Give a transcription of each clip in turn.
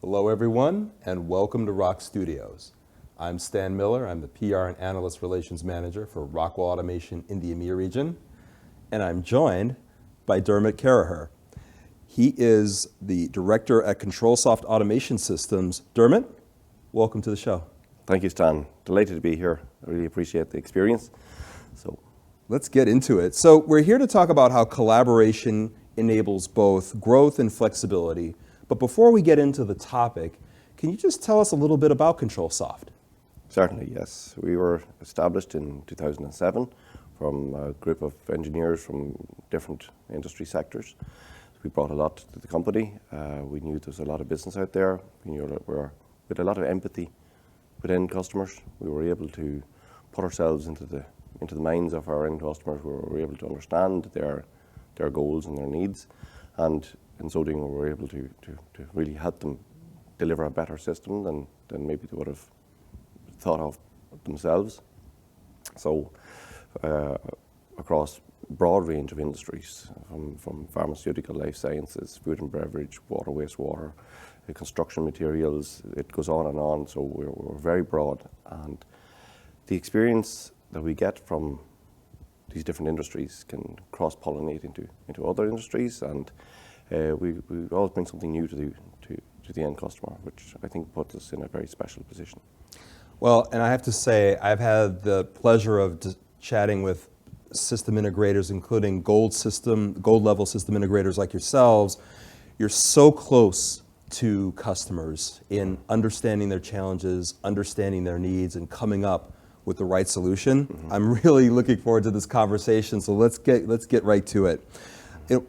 Hello everyone, and welcome to ROKStudios. I'm Stan Miller. I'm the PR and Analyst Relations Manager for Rockwell Automation in the EMEA region, and I'm joined by Dermot Carragher. He is the Director at ControlSoft Automation Systems. Dermot, welcome to the show. Thank you, Stan. Delighted to be here. I really appreciate the experience. Let's get into it. So we're here to talk about how collaboration enables both growth and flexibility. But before we get into the topic, can you just tell us a little bit about ControlSoft? Certainly, yes. We were established in 2007 from a group of engineers from different industry sectors. We brought a lot to the company. We knew there was a lot of business out there. We knew that we were with a lot of empathy with end customers. We were able to put ourselves into the minds of our end customers. We were able to understand their goals and their needs, and in so doing, we were able to really help them deliver a better system than maybe they would have thought of themselves. So, across a broad range of industries, from pharmaceutical, life sciences, food and beverage, water, wastewater, construction materials, it goes on and on. So we're very broad, and the experience that we get from these different industries can cross-pollinate into other industries, and we always bring something new to the end customer, which I think puts us in a very special position. Well, and I have to say, I've had the pleasure of chatting with system integrators, including gold level system integrators like yourselves. You're so close to customers in understanding their challenges, understanding their needs, and coming up with the right solution. Mm-hmm. I'm really looking forward to this conversation, so let's get right to it.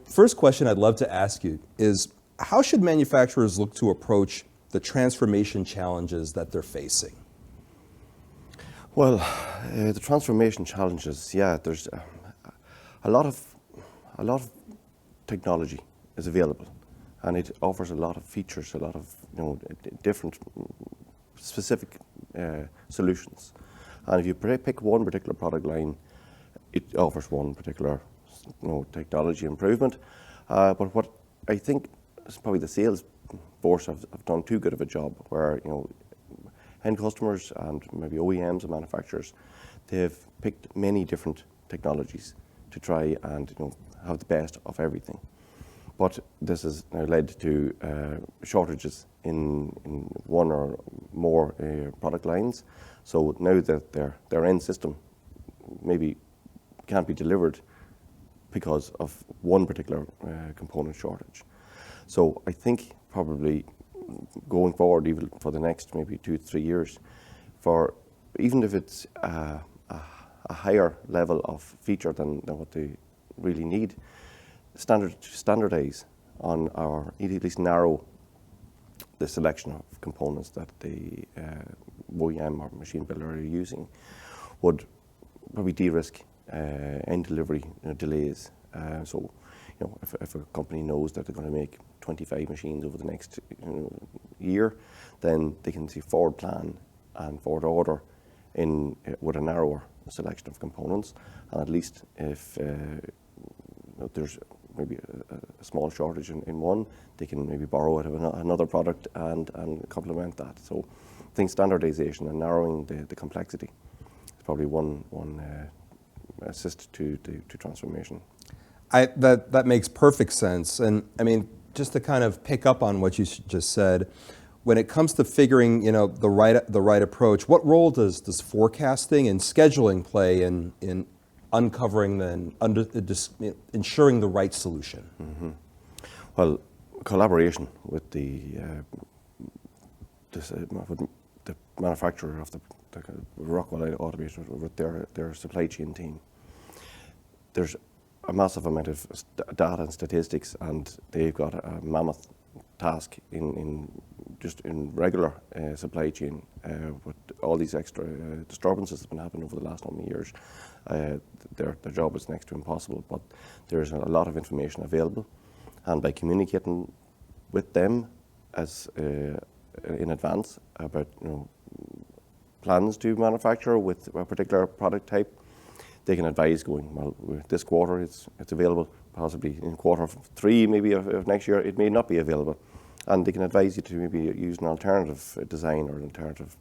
First question I'd love to ask you is, how should manufacturers look to approach the transformation challenges that they're facing? Well, the transformation challenges, there's a lot of technology is available, and it offers a lot of features, a lot of different specific solutions. And if you pick one particular product line, it offers one particular technology improvement. But what I think is probably the sales force have done too good of a job, where end customers and maybe OEMs and manufacturers, they've picked many different technologies to try and have the best of everything. But this has now led to shortages in one or more product lines. So now that their end system maybe can't be delivered because of one particular component shortage. So I think probably going forward, even for the next maybe 2 to 3 years, even if it's a higher level of feature than what they really need, standardize on, or at least narrow the selection of components that the OEM or machine builder are using, would probably de-risk end delivery delays. So, if a company knows that they're going to make 25 machines over the next year, then they can see forward plan and forward order with a narrower selection of components. And at least if there's maybe a small shortage in one, they can maybe borrow out of another product and complement that. So I think standardization and narrowing the complexity is probably one assist to transformation. That makes perfect sense. And I mean, just to kind of pick up on what you just said, when it comes to figuring the right approach, what role does forecasting and scheduling play in uncovering and ensuring the right solution? Mm-hmm. Well, collaboration with the manufacturer of the Rockwell Automation, with their supply chain team. There's a massive amount of data and statistics, and they've got a mammoth task in regular supply chain with all these extra disturbances that have been happening over the last number of years. Their job is next to impossible, but there's a lot of information available, and by communicating with them as in advance about plans to manufacture with a particular product type, they can advise going, well, this quarter it's available, possibly in quarter 3 maybe of next year it may not be available, and they can advise you to maybe use an alternative design or an alternative,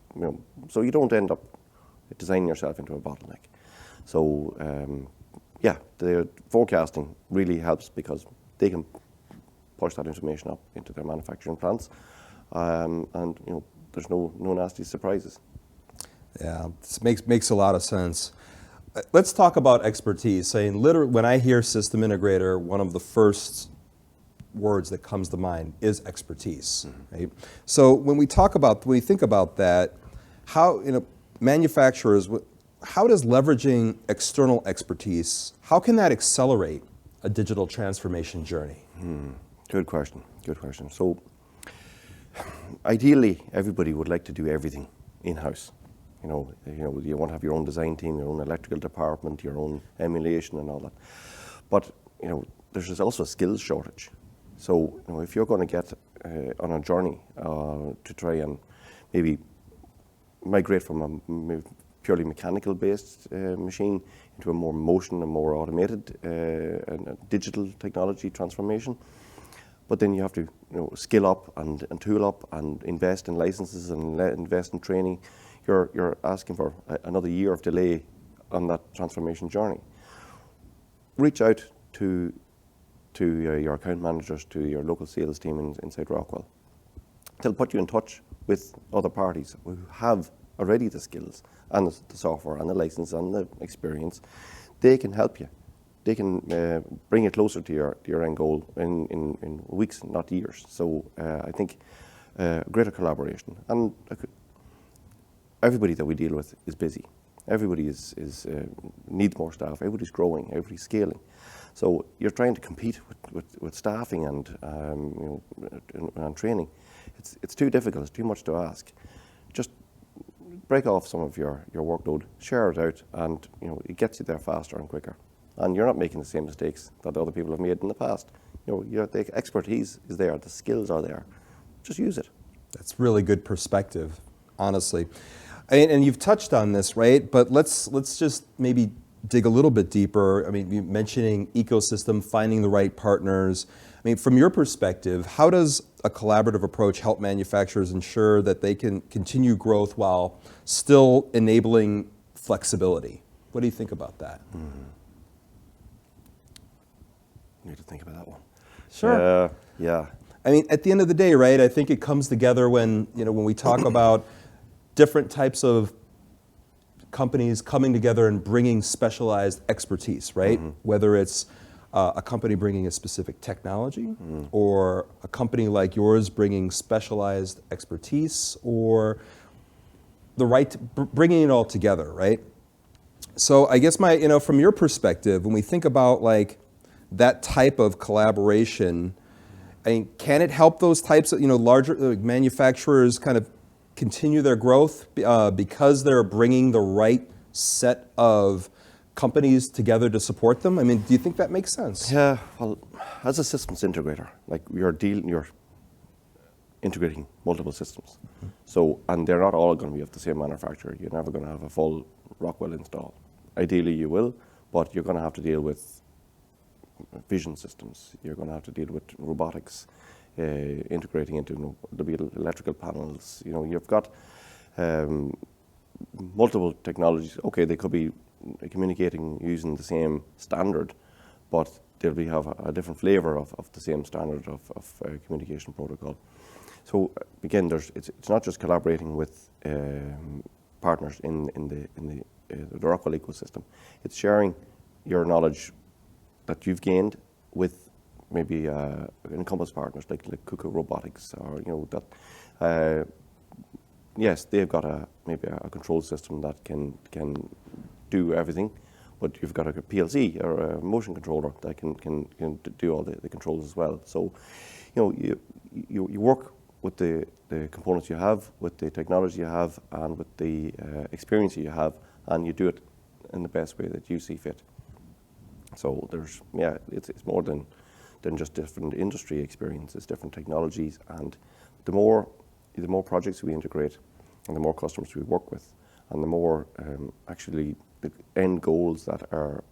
so you don't end up designing yourself into a bottleneck. So the forecasting really helps because they can push that information up into their manufacturing plants, and there's no nasty surprises. Yeah, this makes a lot of sense. Let's talk about expertise. Saying literally, when I hear system integrator, one of the first words that comes to mind is expertise, right? So when we think about that, how manufacturers, how does leveraging external expertise, how can that accelerate a digital transformation journey? Good question. So ideally, everybody would like to do everything in-house. You want to have your own design team, your own electrical department, your own emulation and all that. But, there's also a skills shortage. So, if you're going to get on a journey to try and maybe migrate from a purely mechanical-based machine into a more motion and more automated and digital technology transformation, but then you have to skill up and tool up and invest in licenses and invest in training. You're asking for another year of delay on that transformation journey. Reach out to your account managers, to your local sales team inside Rockwell. They'll put you in touch with other parties who have already the skills and the software and the license and the experience. They can help you. They can bring you closer to your end goal in weeks, not years. So I think greater collaboration. And everybody that we deal with is busy. Everybody needs more staff. Everybody's growing. Everybody's scaling. So you're trying to compete with staffing and training. It's too difficult. It's too much to ask. Just break off some of your workload, share it out, and it gets you there faster and quicker. And you're not making the same mistakes that other people have made in the past. The expertise is there. The skills are there. Just use it. That's really good perspective, honestly. And you've touched on this, right? But let's just maybe dig a little bit deeper. I mean, you mentioning ecosystem, finding the right partners. I mean, from your perspective, how does a collaborative approach help manufacturers ensure that they can continue growth while still enabling flexibility? What do you think about that? Need to think about that one. Sure. Yeah. I mean, at the end of the day, right, I think it comes together when we talk about different types of companies coming together and bringing specialized expertise, right? Whether it's a company bringing a specific technology or a company like yours bringing specialized expertise or bringing it all together, right? So I guess from your perspective, when we think about like that type of collaboration, I mean, can it help those types of larger manufacturers kind of continue their growth because they're bringing the right set of companies together to support them? I mean, do you think that makes sense? Yeah. Well, as a systems integrator, like you're integrating multiple systems. So, and they're not all going to be of the same manufacturer. You're never going to have a full Rockwell install. Ideally, you will, but you're going to have to deal with vision systems. You're going to have to deal with robotics, integrating into there'll be electrical panels. You've got multiple technologies. Okay, they could be communicating using the same standard, but they'll have a different flavor of the same standard of communication protocol. So again, it's not just collaborating with partners in the Rockwell ecosystem. It's sharing your knowledge that you've gained with maybe Encompass partners like Kuka Robotics, or that. Yes, they've got maybe a control system that can do everything, but you've got a PLC or a motion controller that can do all the controls as well. So, you work with the components you have, with the technology you have, and with the experience you have, and you do it in the best way that you see fit. So it's more than just different industry experience. It's different technologies, and the more projects we integrate, and the more customers we work with, and the more actually the end goals that our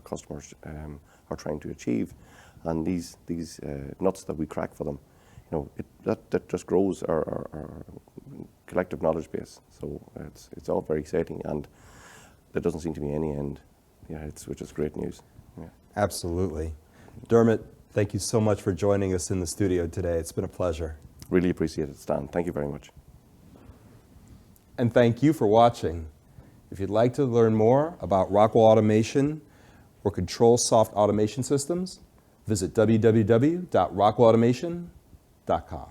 customers are trying to achieve, and these nuts that we crack for them, that just grows our collective knowledge base. So it's all very exciting, and there doesn't seem to be any end. Yeah, which is great news. Yeah. Absolutely. Dermot, thank you so much for joining us in the studio today. It's been a pleasure. Really appreciate it, Stan. Thank you very much. And thank you for watching. If you'd like to learn more about Rockwell Automation or ControlSoft Automation Systems, visit www.rockwellautomation.com.